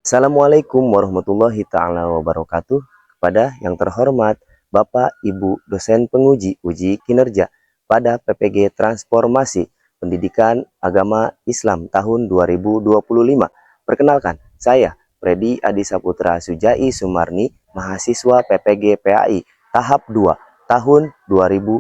Assalamualaikum warahmatullahi taala wabarakatuh. Kepada yang terhormat Bapak Ibu dosen penguji uji kinerja pada PPG Transformasi Pendidikan Agama Islam tahun 2025. Perkenalkan, saya Freddy Adi Saputra Sujai Sumarni, mahasiswa PPG PAI tahap 2 tahun 2025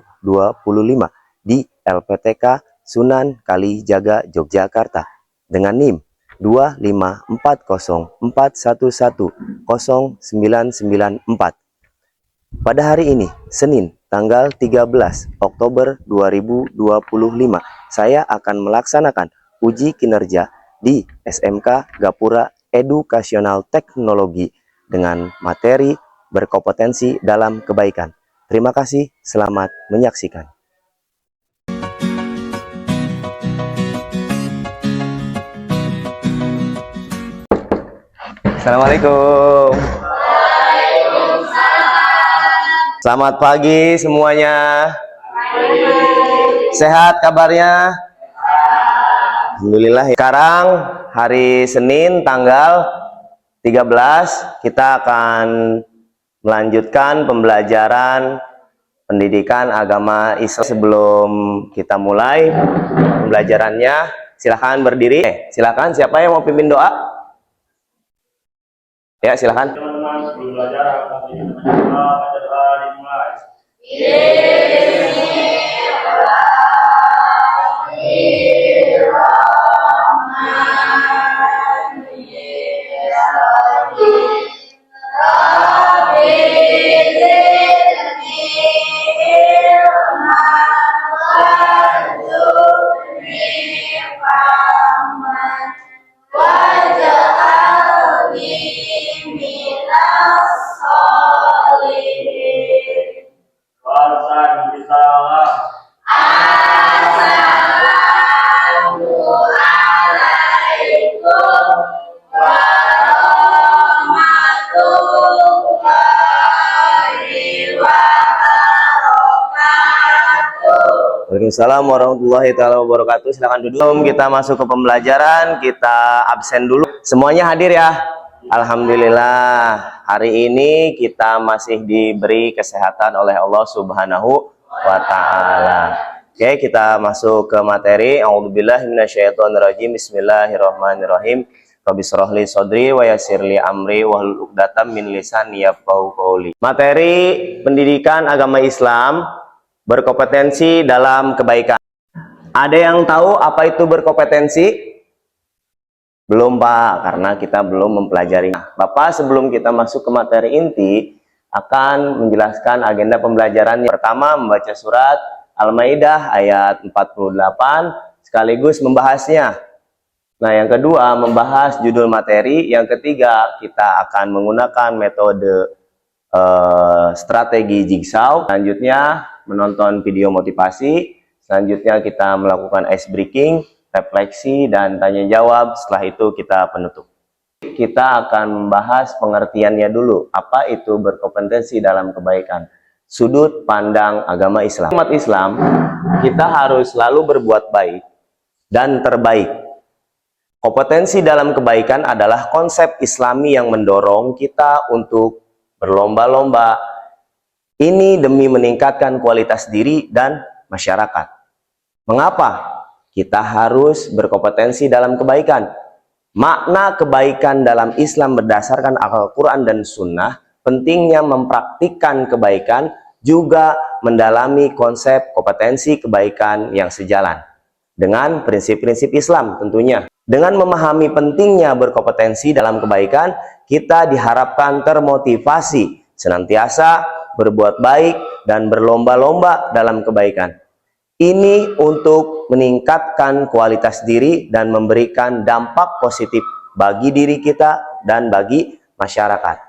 di LPTK Sunan Kalijaga Yogyakarta dengan NIM 25404110994. Pada hari ini, Senin, tanggal 13 Oktober 2025, saya akan melaksanakan uji kinerja di SMK Gapura Edukasional Teknologi dengan materi berkompetensi dalam kebaikan. Terima kasih, selamat menyaksikan. Assalamualaikum. Selamat pagi semuanya. Sehat kabarnya? Alhamdulillah. Sekarang hari Senin tanggal 13 kita akan melanjutkan pembelajaran pendidikan agama Islam. Sebelum kita mulai pembelajarannya, silahkan berdiri. Silahkan, siapa yang mau pimpin doa? Ya, silakan. Teman-teman, sebelum belajar, baca doa dimulai. Waalaikumsalam warahmatullahi wabarakatuh. Silakan duduk. Sebelum kita masuk ke pembelajaran, kita absen dulu. Semuanya hadir ya? Alhamdulillah. Hari ini kita masih diberi kesehatan oleh Allah Subhanahu wa taala. Oke, kita masuk ke materi. A'udzubillahi minasyaitonirrajim. Bismillahirrahmanirrahim. Rabbi shrah li sadri wa yassir li amri wahlul 'uqdatam min lisani yafqahu qawli. Materi pendidikan agama Islam berkompetensi dalam kebaikan. Ada yang tahu apa itu berkompetensi? Belum Pak, karena kita belum mempelajari. Bapak sebelum kita masuk ke materi inti akan menjelaskan agenda pembelajaran. Pertama, membaca surat Al-Maidah ayat 48 sekaligus membahasnya. Nah, yang kedua membahas judul materi. Yang ketiga, kita akan menggunakan metode strategi jigsaw. Selanjutnya menonton video motivasi. Selanjutnya kita melakukan ice breaking, refleksi, dan tanya jawab. Setelah itu kita penutup. Kita akan membahas pengertiannya dulu. Apa itu berkompetensi dalam kebaikan? Sudut pandang agama Islam. Umat Islam, kita harus selalu berbuat baik dan terbaik. Kompetensi dalam kebaikan adalah konsep Islami yang mendorong kita untuk berlomba-lomba. Ini demi meningkatkan kualitas diri dan masyarakat. Mengapa kita harus berkompetensi dalam kebaikan? Makna kebaikan dalam Islam berdasarkan Al-Quran dan Sunnah. Pentingnya mempraktikkan kebaikan juga mendalami konsep kompetensi kebaikan yang sejalan dengan prinsip-prinsip Islam tentunya. Dengan memahami pentingnya berkompetensi dalam kebaikan, kita diharapkan termotivasi senantiasa berbuat baik dan berlomba-lomba dalam kebaikan. Ini untuk meningkatkan kualitas diri dan memberikan dampak positif bagi diri kita dan bagi masyarakat.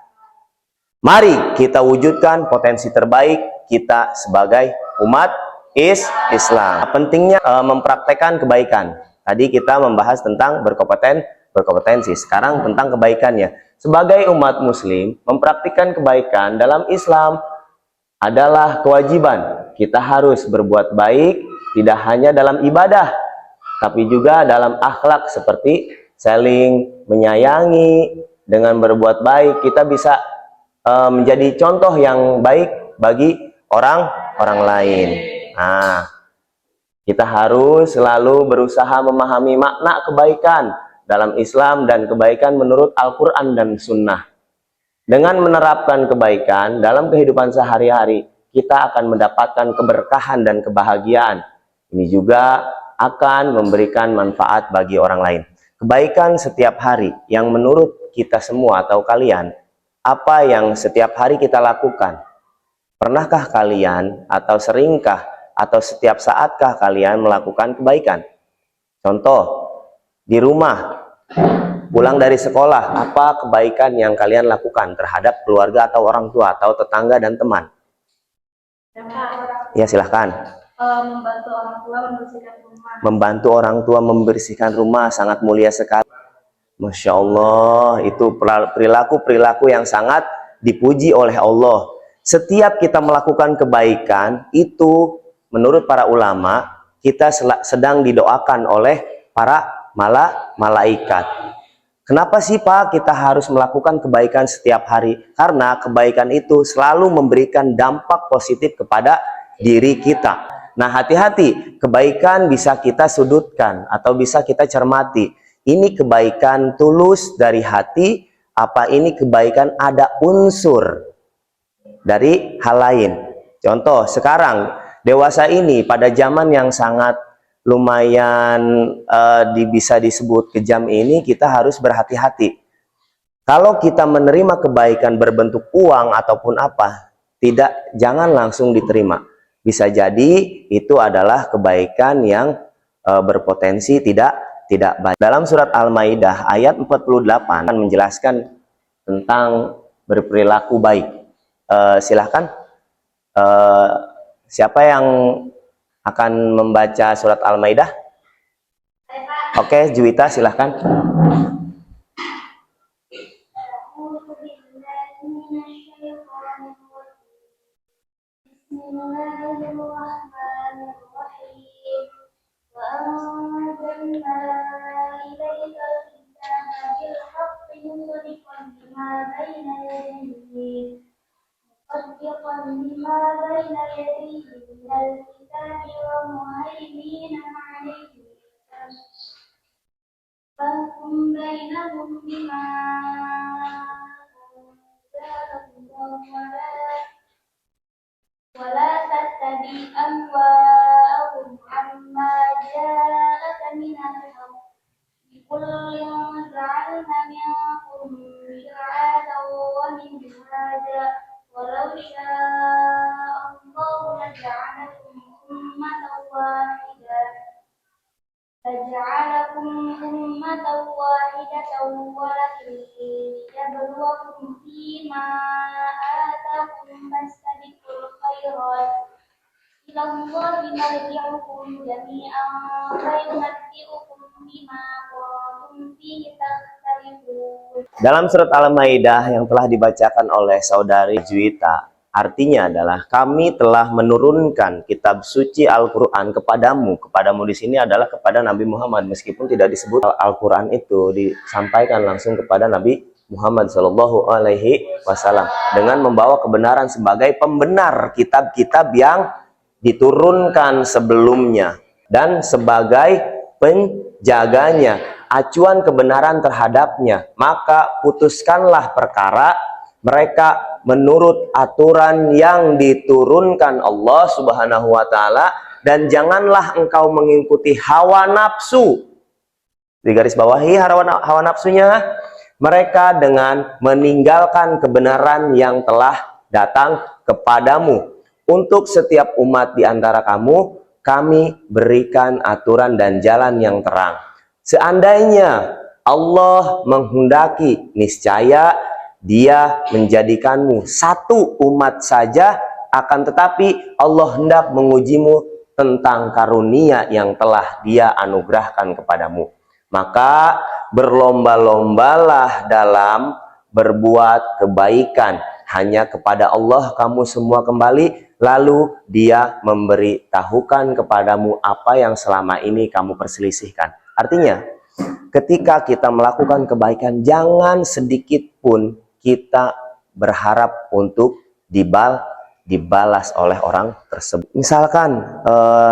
Mari kita wujudkan potensi terbaik kita sebagai umat Islam. Pentingnya mempraktekkan kebaikan. Tadi kita membahas tentang berkompetensi. Sekarang tentang kebaikannya. Sebagai umat muslim, mempraktikkan kebaikan dalam Islam adalah kewajiban. Kita harus berbuat baik, tidak hanya dalam ibadah, tapi juga dalam akhlak seperti saling menyayangi, dengan berbuat baik kita bisa menjadi contoh yang baik bagi orang lain. Nah, kita harus selalu berusaha memahami makna kebaikan dalam Islam dan kebaikan menurut Al-Quran dan Sunnah. Dengan menerapkan kebaikan dalam kehidupan sehari-hari, kita akan mendapatkan keberkahan dan kebahagiaan. Ini juga akan memberikan manfaat bagi orang lain. Kebaikan setiap hari yang menurut kita semua atau kalian, apa yang setiap hari kita lakukan? Pernahkah kalian atau seringkah atau setiap saatkah kalian melakukan kebaikan? Contoh, di rumah, pulang dari sekolah, apa kebaikan yang kalian lakukan terhadap keluarga atau orang tua atau tetangga dan teman? Ya, silahkan. Membantu orang tua membersihkan rumah. Membantu orang tua membersihkan rumah sangat mulia sekali. Masya Allah, itu perilaku yang sangat dipuji oleh Allah. Setiap kita melakukan kebaikan, itu menurut para ulama, kita sedang didoakan oleh para malaikat. Kenapa sih Pak kita harus melakukan kebaikan setiap hari? Karena kebaikan itu selalu memberikan dampak positif kepada diri kita. Nah, hati-hati, kebaikan bisa kita sudutkan atau bisa kita cermati. Ini kebaikan tulus dari hati, apa ini kebaikan ada unsur dari hal lain. Contoh, sekarang dewasa ini pada zaman yang sangat lumayan bisa disebut kejam ini, kita harus berhati-hati. Kalau kita menerima kebaikan berbentuk uang ataupun apa, jangan langsung diterima. Bisa jadi itu adalah kebaikan yang berpotensi tidak baik. Dalam surat Al-Maidah ayat 48 menjelaskan tentang berperilaku baik. Silahkan, siapa yang akan membaca surat Al-Maidah? Oke, Juwita, silahkan. مصدقا لما بين يديه من الكتاب ومهيمنا عليه فاحكم بينهم بما أنزل الله ولا تتبع أهواءهم عما جاءك من الحق لكل جعلنا منكم شرعة ومنهاجا ولو شاء الله لجعلكم أمة واحدة ولكن ليبلوكم فيما آتاكم فاستبقوا الخيرات إلى الله مرجعكم جميعا فينبئكم بما كنتم فيه تختلفون. Dalam surat Al-Maidah yang telah dibacakan oleh saudari Juwita, artinya adalah kami telah menurunkan kitab suci Al-Quran kepadamu. Kepadamu di sini adalah kepada Nabi Muhammad, meskipun tidak disebut Al-Quran itu disampaikan langsung kepada Nabi Muhammad Shallallahu Alaihi Wasallam dengan membawa kebenaran sebagai pembenar kitab-kitab yang diturunkan sebelumnya dan sebagai penjaganya, acuan kebenaran terhadapnya. Maka putuskanlah perkara mereka menurut aturan yang diturunkan Allah Subhanahu wa Ta'ala, dan janganlah engkau mengikuti hawa nafsu. Digaris bawahi hawa nafsunya, mereka dengan meninggalkan kebenaran yang telah datang kepadamu. Untuk setiap umat di antara kamu, kami berikan aturan dan jalan yang terang. Seandainya Allah menghendaki, niscaya Dia menjadikanmu satu umat saja, akan tetapi Allah hendak mengujimu tentang karunia yang telah Dia anugerahkan kepadamu. Maka berlomba-lombalah dalam berbuat kebaikan. Hanya kepada Allah kamu semua kembali, lalu Dia memberitahukan kepadamu apa yang selama ini kamu perselisihkan. Artinya, Ketika kita melakukan kebaikan, jangan sedikit pun kita berharap untuk dibalas oleh orang tersebut. Misalkan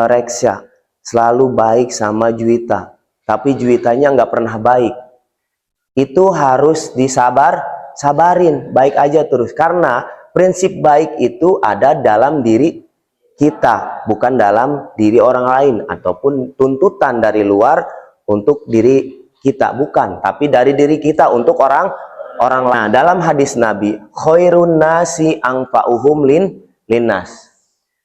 Rexya selalu baik sama Juwita, tapi Juwitanya nggak pernah baik. Itu harus sabarin, baik aja terus. Karena prinsip baik itu ada dalam diri kita, bukan dalam diri orang lain, ataupun tuntutan dari luar untuk diri kita, bukan, tapi dari diri kita untuk orang lain. Nah, dalam hadis Nabi, khairun nasi anfa'uhum linnas.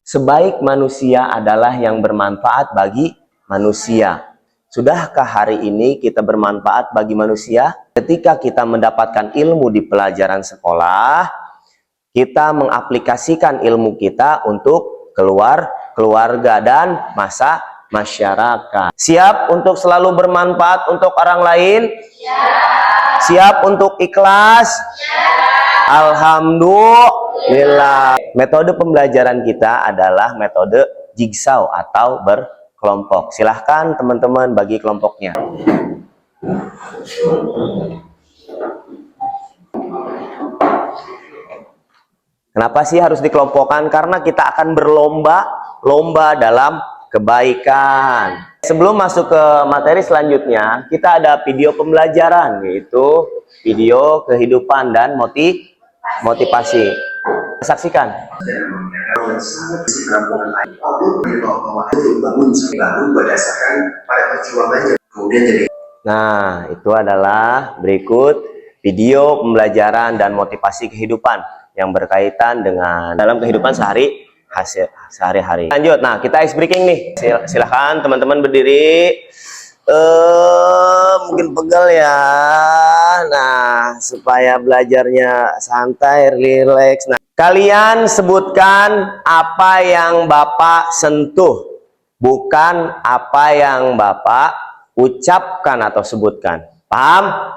Sebaik manusia adalah yang bermanfaat bagi manusia. Sudahkah hari ini kita bermanfaat bagi manusia? Ketika kita mendapatkan ilmu di pelajaran sekolah, kita mengaplikasikan ilmu kita untuk keluarga dan masyarakat. Siap untuk selalu bermanfaat untuk orang lain? Siap untuk ikhlas? Alhamdulillah. Metode pembelajaran kita adalah metode jigsaw atau berkelompok. Silahkan teman-teman bagi kelompoknya. Kenapa sih harus dikelompokkan? Karena kita akan berlomba dalam kebaikan. Sebelum masuk ke materi selanjutnya, kita ada video pembelajaran, yaitu video kehidupan dan motivasi. Saksikan. Nah, itu adalah berikut video pembelajaran dan motivasi kehidupan yang berkaitan dengan dalam kehidupan sehari-hari. Lanjut, nah kita ice breaking nih. Silahkan teman-teman berdiri. Mungkin pegal ya. Nah, supaya belajarnya santai, rileks. Nah, kalian sebutkan apa yang Bapak sentuh, bukan apa yang Bapak ucapkan atau sebutkan. Paham?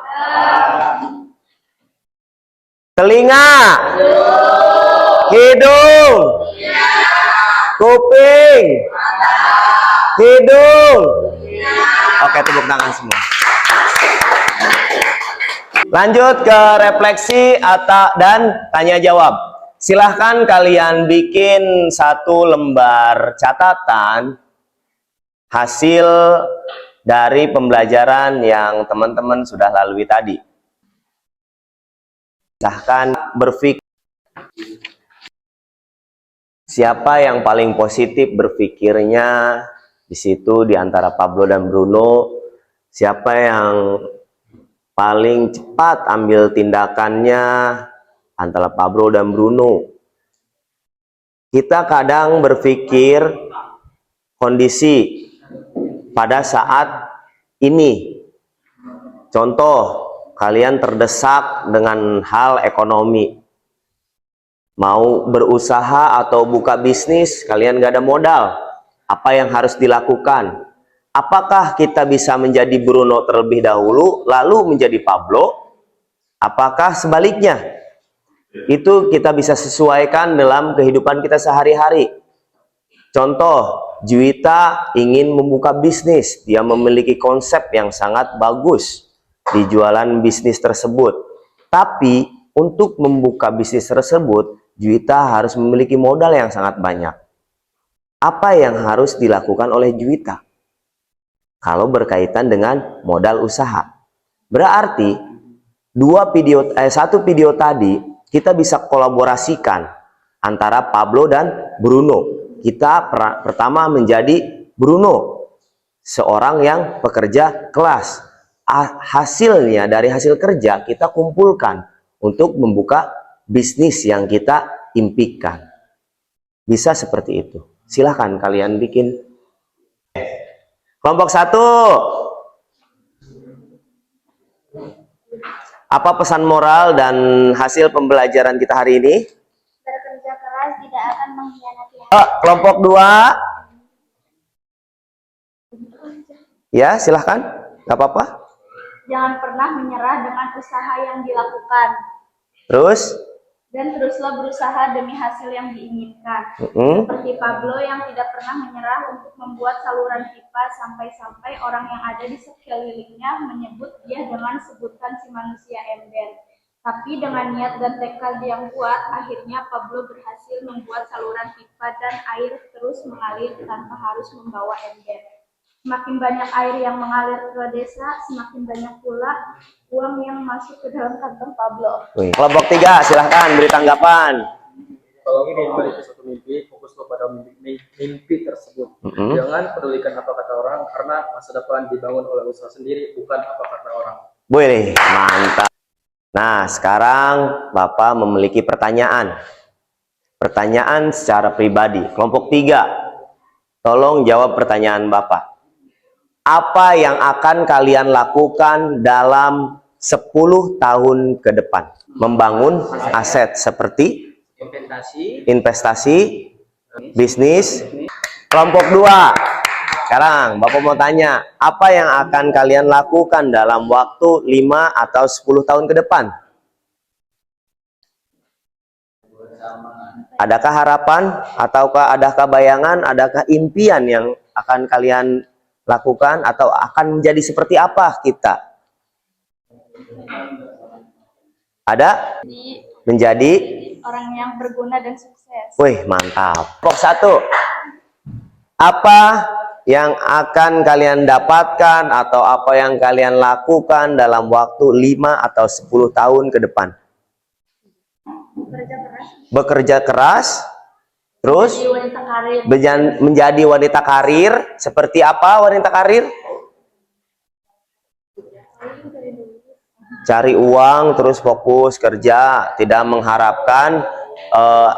Telinga, hidung, kuping, hidung. Oke, tepuk tangan semua. Lanjut ke refleksi dan tanya jawab. Silahkan kalian bikin satu lembar catatan hasil dari pembelajaran yang teman-teman sudah lalui tadi. Silahkan berpikir siapa yang paling positif berpikirnya di situ di antara Pablo dan Bruno. Siapa yang paling cepat ambil tindakannya antara Pablo dan Bruno. Kita kadang berpikir kondisi pada saat ini. Contoh, kalian terdesak dengan hal ekonomi. Mau berusaha atau buka bisnis, kalian gak ada modal. Apa yang harus dilakukan? Apakah kita bisa menjadi Bruno terlebih dahulu, lalu menjadi Pablo? Apakah sebaliknya? Itu kita bisa sesuaikan dalam kehidupan kita sehari-hari. Contoh, Juwita ingin membuka bisnis. Dia memiliki konsep yang sangat bagus di jualan bisnis tersebut. Tapi untuk membuka bisnis tersebut, Juwita harus memiliki modal yang sangat banyak. Apa yang harus dilakukan oleh Juwita kalau berkaitan dengan modal usaha? Berarti satu video tadi kita bisa kolaborasikan antara Pablo dan Bruno. Kita pertama menjadi Bruno, seorang yang pekerja kelas. Hasilnya dari hasil kerja kita kumpulkan untuk membuka bisnis yang kita impikan. Bisa seperti itu. Silahkan kalian bikin. Kelompok 1. Apa pesan moral dan hasil pembelajaran kita hari ini? Bekerja keras tidak akan mengkhianati. Kelompok 2. Ya, silahkan. Gak apa-apa. Jangan pernah menyerah dengan usaha yang dilakukan. Terus? Dan teruslah berusaha demi hasil yang diinginkan. Seperti Pablo yang tidak pernah menyerah untuk membuat saluran pipa sampai-sampai orang yang ada di sekelilingnya menyebut dia dengan sebutan si manusia ember. Tapi dengan niat dan tekad yang kuat, akhirnya Pablo berhasil membuat saluran pipa dan air terus mengalir tanpa harus membawa ember. Semakin banyak air yang mengalir ke desa, semakin banyak pula uang yang masuk ke dalam kantong Pablo. Kelompok 3, silahkan beri tanggapan. Kalau ingin memiliki suatu mimpi, fokuslah pada mimpi tersebut. Jangan pedulikan apa kata orang, karena masa depan dibangun oleh usaha sendiri, bukan apa kata orang. Boleh, mantap. Nah, sekarang Bapak memiliki pertanyaan. Pertanyaan secara pribadi. Kelompok 3, tolong jawab pertanyaan Bapak. Apa yang akan kalian lakukan dalam 10 tahun ke depan? Membangun aset seperti investasi, bisnis. Kelompok 2, sekarang Bapak mau tanya, apa yang akan kalian lakukan dalam waktu 5 atau 10 tahun ke depan? Adakah harapan, ataukah adakah bayangan, adakah impian yang akan kalian lakukan, atau akan menjadi seperti apa kita? Ada? Menjadi Orang yang berguna dan sukses. wih, mantap. Kelompok 1, apa yang akan kalian dapatkan atau apa yang kalian lakukan dalam waktu 5 atau 10 tahun ke depan? Bekerja keras. Bekerja keras, terus Jadi wanita karir. menjadi wanita karir. Seperti apa wanita karir? Cari uang, terus fokus kerja, tidak mengharapkan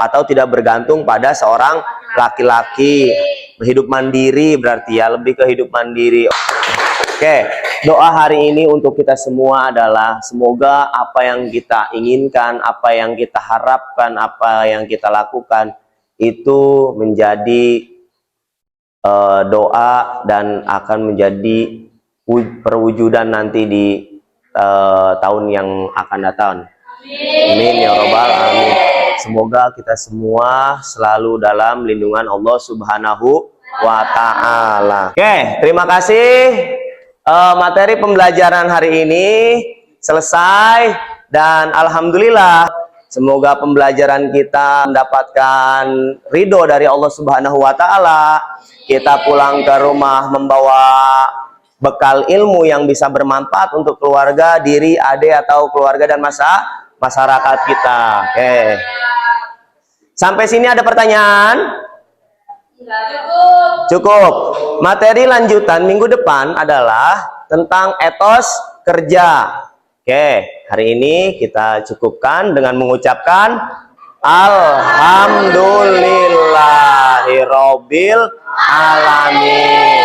atau tidak bergantung pada seorang laki-laki. Hidup mandiri berarti ya, lebih ke hidup mandiri. Oke, doa hari ini untuk kita semua adalah semoga apa yang kita inginkan, apa yang kita harapkan, apa yang kita lakukan itu menjadi doa dan akan menjadi perwujudan nanti di tahun yang akan datang. Amin ya robbal alamin. Semoga kita semua selalu dalam lindungan Allah Subhanahu wa ta'ala. Oke, terima kasih. Materi pembelajaran hari ini selesai dan alhamdulillah semoga pembelajaran kita mendapatkan ridho dari Allah Subhanahu wa ta'ala. Kita pulang ke rumah membawa bekal ilmu yang bisa bermanfaat untuk keluarga, diri, adik atau keluarga dan masyarakat kita. Oke. Sampai sini ada pertanyaan? Cukup. Materi lanjutan minggu depan adalah tentang etos kerja. Oke, hari ini kita cukupkan dengan mengucapkan alhamdulillahirobbil alamin.